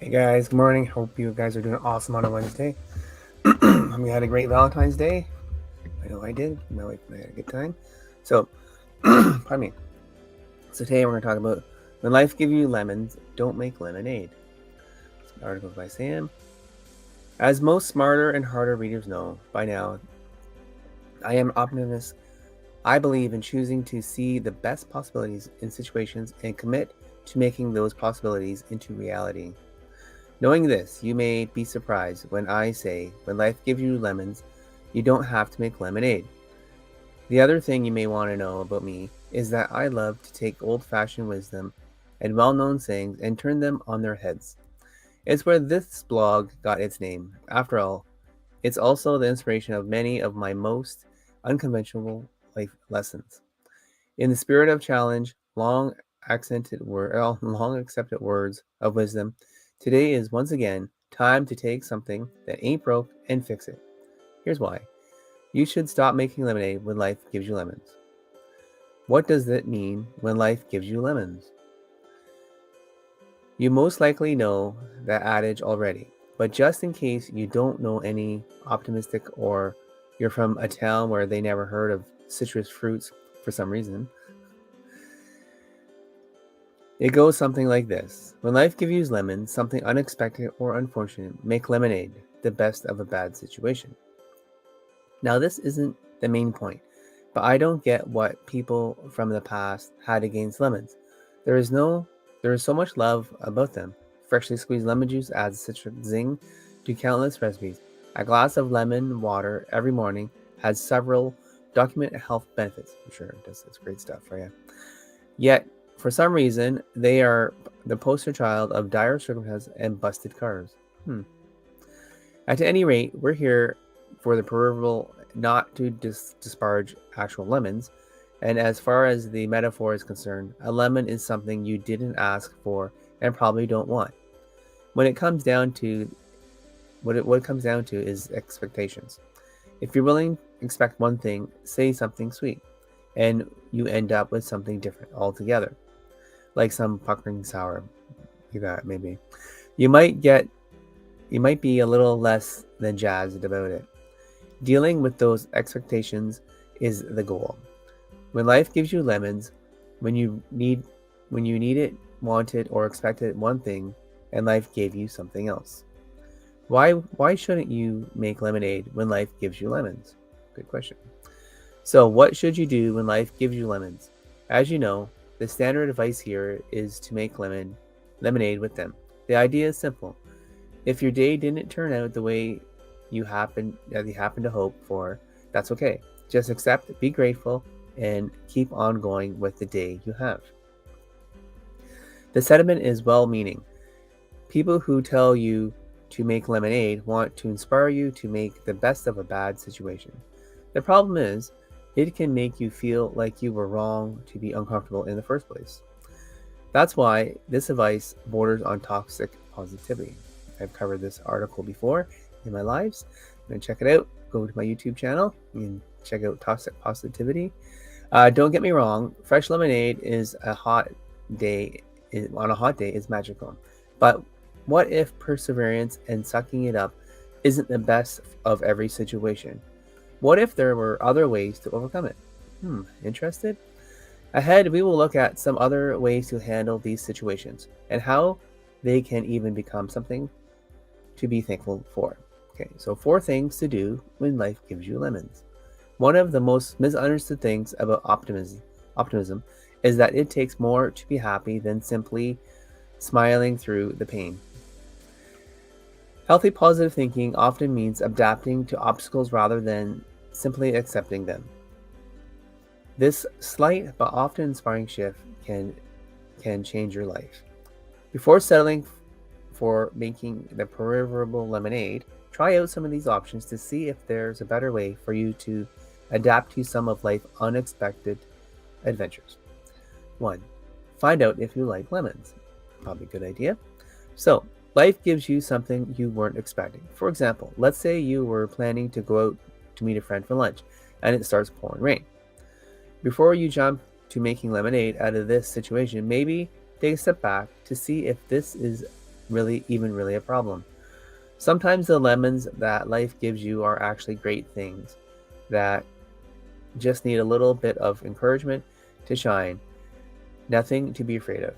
Hey guys, good morning. Hope you guys are doing awesome on a Wednesday. We had a great Valentine's Day. I know I did. My wife and I had a good time. So, pardon me. So today we're going to talk about when life gives you lemons, don't make lemonade. It's an article by Sam. As most smarter and harder readers know by now, I am an optimist. I believe in choosing to see the best possibilities in situations and commit to making those possibilities into reality. Knowing this, you may be surprised when I say, when life gives you lemons, you don't have to make lemonade. The other thing you may want to know about me is that I love to take old fashioned wisdom and well known sayings and turn them on their heads. It's where this blog got its name. After all, it's also the inspiration of many of my most unconventional life lessons. In the spirit of challenge, long accepted words of wisdom, today is once again time to take something that ain't broke and fix it. Here's why. You should stop making lemonade when life gives you lemons. What does that mean when life gives you lemons? You most likely know that adage already, but just in case you don't know any optimistic or you're from a town where they never heard of citrus fruits for some reason, it goes something like this. When life gives you lemons, something unexpected or unfortunate, make lemonade, the best of a bad situation. Now, this isn't the main point, but I don't get what people from the past had against lemons. There is no there is so much love about them. Freshly squeezed lemon juice adds citric zing to countless recipes. A glass of lemon water every morning has several documented health benefits. I'm sure it does. It's great stuff for you. Yet, for some reason, they are the poster child of dire circumstances and busted cars. At any rate, we're here for the proverbial not to disparage actual lemons. And as far as the metaphor is concerned, a lemon is something you didn't ask for and probably don't want. When it comes down to what it comes down to is expectations. If you're willing to expect one thing, say something sweet, and you end up with something different altogether, like some puckering sour, like that maybe. You might get you might be a little less than jazzed about it. Dealing with those expectations is the goal. When life gives you lemons, when you need it, wanted, or expected one thing, and life gave you something else. Why shouldn't you make lemonade when life gives you lemons? Good question. So, what should you do when life gives you lemons? As you know, the standard advice here is to make lemonade with them. The idea is simple. If your day didn't turn out the way you happen to hope for, that's okay. Just accept, be grateful, and keep on going with the day you have. The sentiment is well-meaning. People who tell you to make lemonade want to inspire you to make the best of a bad situation. The problem is, it can make you feel like you were wrong to be uncomfortable in the first place. That's why this advice borders on toxic positivity. I've covered this article before in my lives. I'm going to check it out. Go to my YouTube channel and check out toxic positivity. Don't get me wrong, fresh lemonade is a hot day on a hot day is magical. But what if perseverance and sucking it up isn't the best of every situation? What if there were other ways to overcome it? Interested? Ahead, we will look at some other ways to handle these situations and how they can even become something to be thankful for. Okay, so 4 things to do when life gives you lemons. One of the most misunderstood things about optimism is that it takes more to be happy than simply smiling through the pain. Healthy positive thinking often means adapting to obstacles rather than simply accepting them. This slight but often inspiring shift can change your life. Before settling for making the proverbial lemonade, try out some of these options to see if there's a better way for you to adapt to some of life's unexpected adventures. 1. Find out if you like lemons. Probably a good idea. So, life gives you something you weren't expecting. For example, let's say you were planning to go out to meet a friend for lunch and it starts pouring rain. Before you jump to making lemonade out of this situation, maybe take a step back to see if this is really a problem. Sometimes the lemons that life gives you are actually great things that just need a little bit of encouragement to shine. Nothing to be afraid of.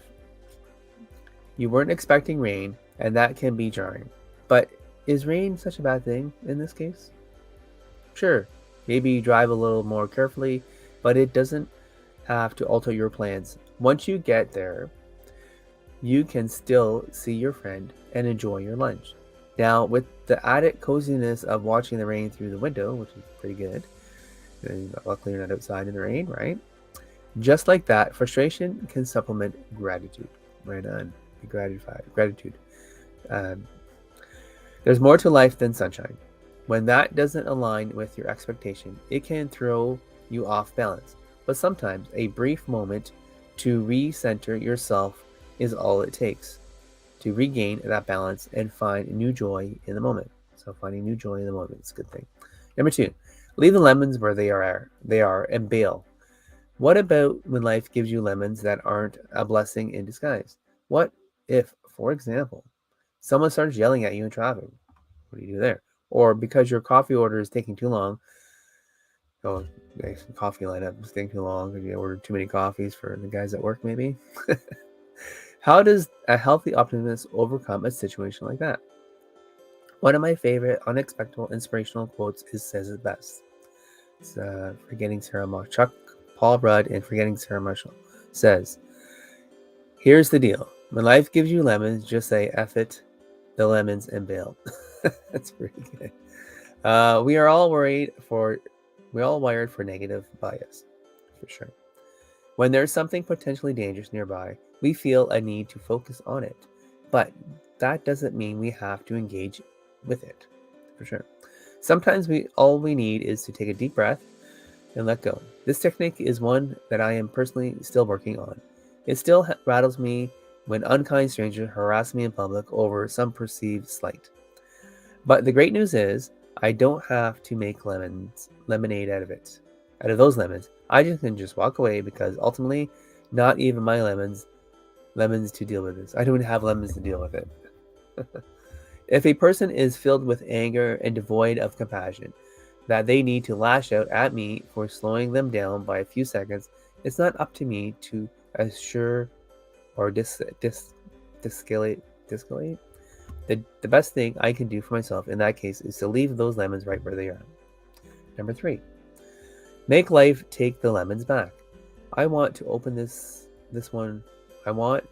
You weren't expecting rain, and that can be jarring. But is rain such a bad thing in this case? Sure, maybe you drive a little more carefully, but it doesn't have to alter your plans. Once you get there, you can still see your friend and enjoy your lunch. Now, with the added coziness of watching the rain through the window, which is pretty good, and luckily you're not outside in the rain, right? Just like that, frustration can supplement gratitude. Right on. Be gratified. Gratitude. Um, there's more to life than sunshine. When that doesn't align with your expectation, it can throw you off balance. But sometimes a brief moment to recenter yourself is all it takes to regain that balance and find new joy in the moment. So finding new joy in the moment is a good thing. Number 2, leave the lemons where they are and bail. What about when life gives you lemons that aren't a blessing in disguise? What if, for example, someone starts yelling at you in traffic? What do you do there? Or because your coffee order is taking too long, oh, coffee lineup is taking too long because you ordered too many coffees for the guys at work, maybe? How does a healthy optimist overcome a situation like that? One of my favorite unexpected inspirational quotes says it best. It's Forgetting Sarah Marshall. Chuck Paul Rudd in Forgetting Sarah Marshall says, "Here's the deal. When life gives you lemons, just say F it, the lemons, and bail." That's pretty good. We are all wired for negative bias, for sure. When there's something potentially dangerous nearby, we feel a need to focus on it. But that doesn't mean we have to engage with it, for sure. Sometimes all we need is to take a deep breath and let go. This technique is one that I am personally still working on. It still rattles me when unkind strangers harass me in public over some perceived slight. But the great news is, I don't have to make lemonade out of those lemons. I can just walk away because ultimately, not even my lemons to deal with this. I don't have lemons to deal with it. If a person is filled with anger and devoid of compassion, that they need to lash out at me for slowing them down by a few seconds, it's not up to me to assure or discalate. The best thing I can do for myself in that case is to leave those lemons right where they are. Number 3, make life take the lemons back. I want to open this one. I want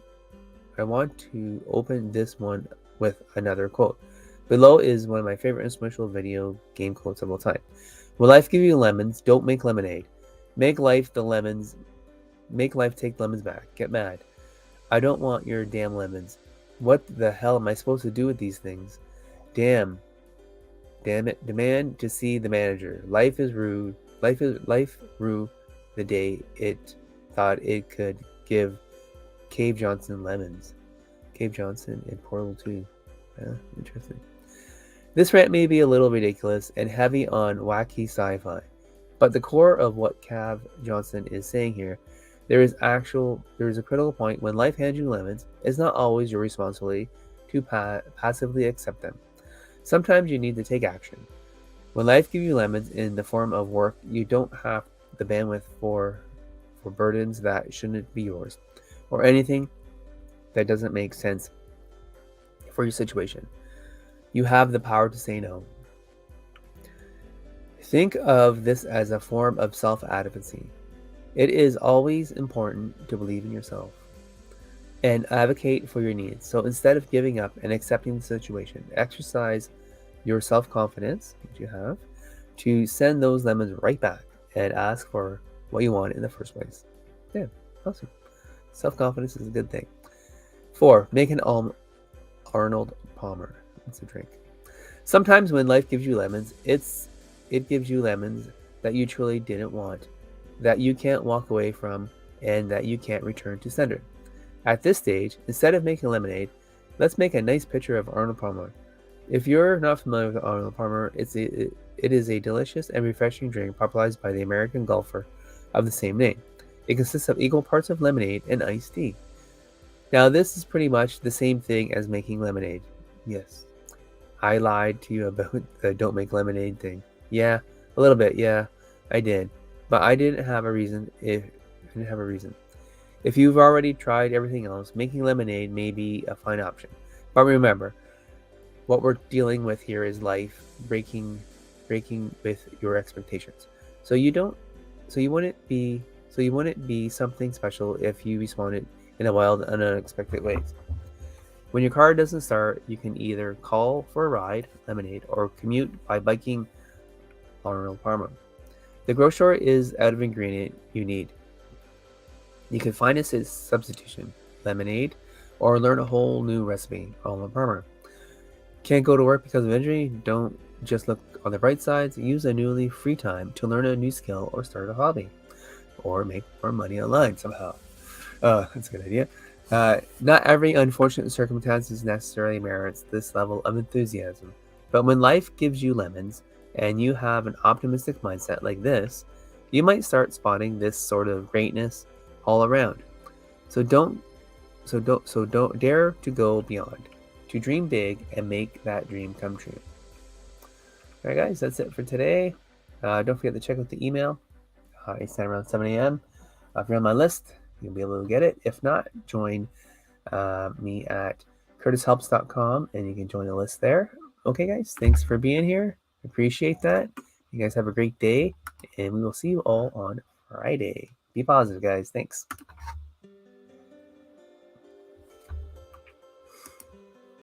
to open this one with another quote. Below is one of my favorite inspirational video game quotes of all time. When life give you lemons, don't make lemonade. Make life take lemons back. Get mad. I don't want your damn lemons. What the hell am I supposed to do with these things? Damn it. Demand to see the manager. Life rude the day it thought it could give Cave Johnson lemons. Cave Johnson in Portal 2. Yeah, interesting. This rant may be a little ridiculous and heavy on wacky sci-fi, but the core of what Cav Johnson is saying here, there is a critical point. When life hands you lemons, it's not always your responsibility to passively accept them. Sometimes you need to take action. When life gives you lemons in the form of work, you don't have the bandwidth for burdens that shouldn't be yours, or anything that doesn't make sense for your situation. You have the power to say no. Think of this as a form of self-advocacy. It is always important to believe in yourself and advocate for your needs. So instead of giving up and accepting the situation, exercise your self-confidence, which you have, to send those lemons right back and ask for what you want in the first place. Yeah, awesome. Self-confidence is a good thing. 4, make an Arnold Palmer. That's a drink. Sometimes when life gives you lemons, it gives you lemons that you truly didn't want, that you can't walk away from, and that you can't return to sender. At this stage, instead of making lemonade, let's make a nice picture of Arnold Palmer. If you're not familiar with Arnold Palmer, it is a delicious and refreshing drink popularized by the American golfer of the same name. It consists of equal parts of lemonade and iced tea. Now, this is pretty much the same thing as making lemonade. Yes, I lied to you about the don't make lemonade thing. Yeah, a little bit. Yeah, I did, but I didn't have a reason. If I didn't have a reason, if you've already tried everything else, making lemonade may be a fine option. But remember, what we're dealing with here is life breaking with your expectations. So you don't so you wouldn't be something special if you responded in a wild and unexpected ways. When your car doesn't start, you can either call for a ride, lemonade, or commute by biking Arnold Palmer. The grocery store is out of ingredient you need. You can find a substitution, lemonade, or learn a whole new recipe, Arnold Palmer. Can't go to work because of injury? Don't just look on the bright sides. Use a newly free time to learn a new skill or start a hobby, or make more money online somehow. That's a good idea. Not every unfortunate circumstance necessarily merits this level of enthusiasm. But when life gives you lemons and you have an optimistic mindset like this, you might start spotting this sort of greatness all around. So don't dare to go beyond, to dream big and make that dream come true. All right, guys, that's it for today. Don't forget to check out the email. It's at around 7 a.m. If you're on my list, you'll be able to get it. If not, join me at curtishelps.com and you can join the list there. Okay, guys, thanks for being here. Appreciate that. You guys have a great day, and we will see you all on Friday. Be positive, guys. Thanks.